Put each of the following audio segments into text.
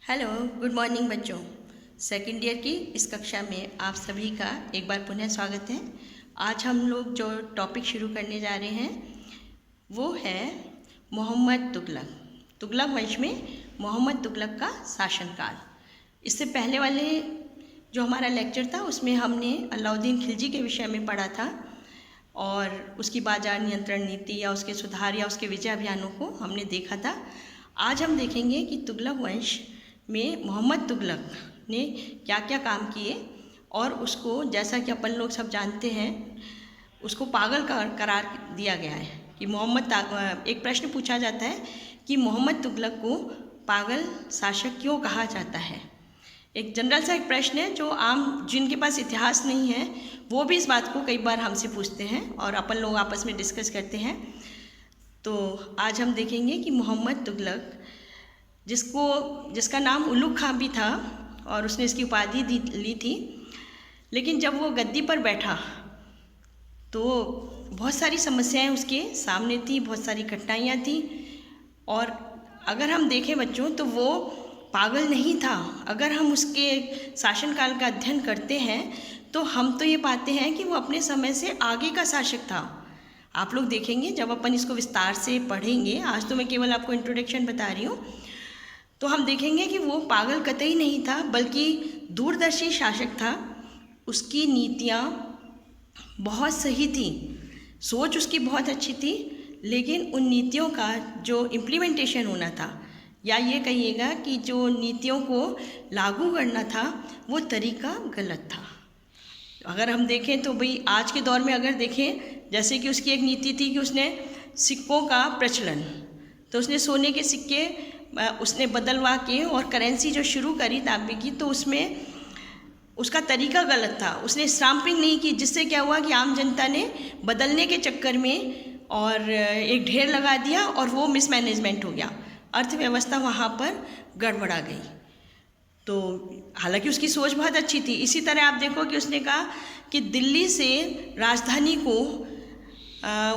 Hello, good morning बच्चों। Second year की इस कक्षा में आप सभी का एक बार पुनः स्वागत है। आज हम लोग जो टॉपिक शुरू करने जा रहे हैं वो है मोहम्मद तुगलक। तुगलक वंश में मोहम्मद तुगलक का शासनकाल। इससे पहले वाले जो हमारा लेक्चर था उसमें हमने अलाउद्दीन खिलजी के विषय में पढ़ा था और उसकी बाजार नियंत्रण नीति या उसके सुधार या उसके विजय अभियानों को हमने देखा था। आज हम देखेंगे कि तुगलक वंश में मोहम्मद तुगलक ने क्या क्या काम किए और उसको, जैसा कि अपन लोग सब जानते हैं, उसको पागल करार दिया गया है कि एक प्रश्न पूछा जाता है कि मोहम्मद तुगलक को पागल शासक क्यों कहा जाता है। एक जनरल सा एक प्रश्न है जो आम जिनके पास इतिहास नहीं है वो भी इस बात को कई बार हमसे पूछते हैं और अपन लोग आपस में डिस्कस करते हैं। तो आज हम देखेंगे कि मोहम्मद तुगलक जिसका नाम उलुग खां भी था और उसने इसकी उपाधि ली थी, लेकिन जब वो गद्दी पर बैठा तो बहुत सारी समस्याएं उसके सामने थी, बहुत सारी कठिनाइयाँ थी। और अगर हम देखें बच्चों तो वो पागल नहीं था। अगर हम उसके शासनकाल का अध्ययन करते हैं तो हम तो ये पाते हैं कि वो अपने समय से आगे का शासक था। आप लोग देखेंगे जब अपन इसको विस्तार से पढ़ेंगे, आज तो मैं केवल आपको इंट्रोडक्शन बता रही हूँ, तो हम देखेंगे कि वो पागल कतई नहीं था बल्कि दूरदर्शी शासक था। उसकी नीतियाँ बहुत सही थी, सोच उसकी बहुत अच्छी थी, लेकिन उन नीतियों का जो इम्प्लीमेंटेशन होना था, या ये कहिएगा कि जो नीतियों को लागू करना था, वो तरीका गलत था। अगर हम देखें तो भाई आज के दौर में अगर देखें, जैसे कि उसकी एक नीति थी कि उसने सिक्कों का प्रचलन, तो उसने सोने के सिक्के उसने बदलवा के और करेंसी जो शुरू करी तांबे की, तो उसमें उसका तरीका गलत था। उसने स्टाम्पिंग नहीं की, जिससे क्या हुआ कि आम जनता ने बदलने के चक्कर में और एक ढेर लगा दिया और वो मिसमैनेजमेंट हो गया, अर्थव्यवस्था वहाँ पर गड़बड़ा गई। तो हालांकि उसकी सोच बहुत अच्छी थी। इसी तरह आप देखो कि उसने कहा कि दिल्ली से राजधानी को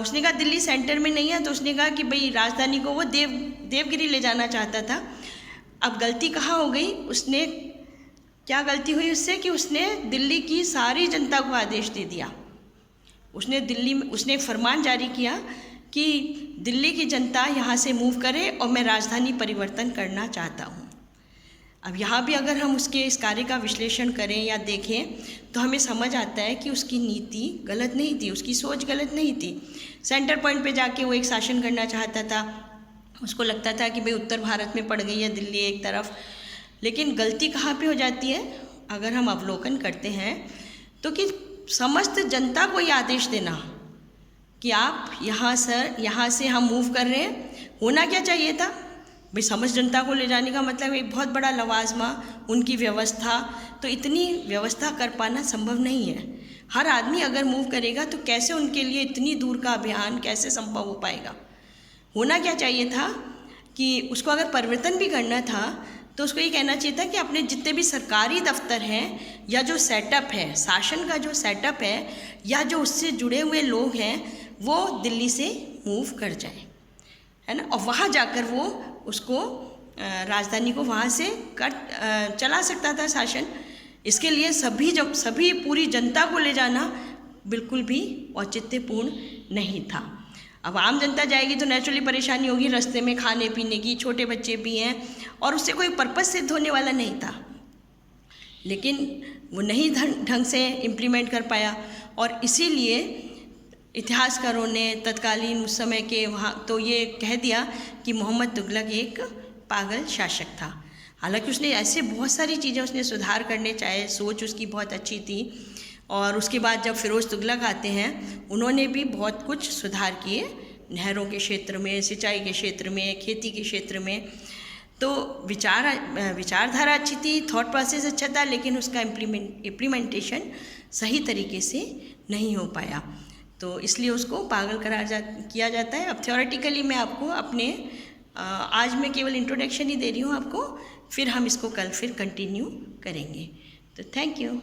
उसने कहा दिल्ली सेंटर में नहीं है, तो उसने कहा कि भाई राजधानी को वो देवगिरी ले जाना चाहता था। अब गलती कहाँ हो गई, उसने क्या गलती हुई उससे कि उसने दिल्ली की सारी जनता को आदेश दे दिया। उसने एक फरमान जारी किया कि दिल्ली की जनता यहाँ से मूव करे और मैं राजधानी परिवर्तन करना चाहता हूँ। अब यहाँ भी अगर हम उसके इस कार्य का विश्लेषण करें या देखें तो हमें समझ आता है कि उसकी नीति गलत नहीं थी, उसकी सोच गलत नहीं थी। सेंटर पॉइंट पे जाके वो एक शासन करना चाहता था। उसको लगता था कि भाई उत्तर भारत में पड़ गई है दिल्ली एक तरफ, लेकिन गलती कहाँ पे हो जाती है अगर हम अवलोकन करते हैं तो कि समस्त जनता को ये आदेश देना कि आप यहाँ से हम मूव कर रहे हैं। होना क्या चाहिए था भाई, समस्त जनता को ले जाने का मतलब एक बहुत बड़ा लवाजमा, उनकी व्यवस्था, तो इतनी व्यवस्था कर पाना संभव नहीं है। हर आदमी अगर मूव करेगा तो कैसे उनके लिए इतनी दूर का अभियान कैसे संभव हो पाएगा। होना क्या चाहिए था कि उसको अगर परिवर्तन भी करना था तो उसको ये कहना चाहिए था कि अपने जितने भी सरकारी दफ्तर हैं या जो सेटअप है, शासन का जो सेटअप है या जो उससे जुड़े हुए लोग हैं, वो दिल्ली से मूव कर जाए, है ना, और वहाँ जाकर वो उसको राजधानी को वहाँ से चला सकता था शासन। इसके लिए सभी पूरी जनता को ले जाना बिल्कुल भी औचित्यपूर्ण नहीं था। अब आम जनता जाएगी तो नेचुरली परेशानी होगी, रास्ते में खाने पीने की, छोटे बच्चे भी हैं और उससे कोई पर्पस सिद्ध होने वाला नहीं था। लेकिन वो नहीं ढंग से इम्प्लीमेंट कर पाया और इसीलिए इतिहासकारों ने तत्कालीन उस समय के वहाँ तो ये कह दिया कि मोहम्मद तुगलक एक पागल शासक था। हालांकि उसने ऐसे बहुत सारी चीज़ें उसने सुधार करने चाहे, सोच उसकी बहुत अच्छी थी। और उसके बाद जब फिरोज़ तुगलक आते हैं, उन्होंने भी बहुत कुछ सुधार किए, नहरों के क्षेत्र में, सिंचाई के क्षेत्र में, खेती के क्षेत्र में। तो विचारधारा अच्छी थी, थॉट प्रोसेस अच्छा था, लेकिन उसका इम्प्लीमेंटेशन सही तरीके से नहीं हो पाया, तो इसलिए उसको पागल किया जाता है। अब थ्योरेटिकली मैं आपको आज मैं केवल इंट्रोडक्शन ही दे रही हूँ आपको, फिर हम इसको कल फिर कंटिन्यू करेंगे। तो थैंक यू।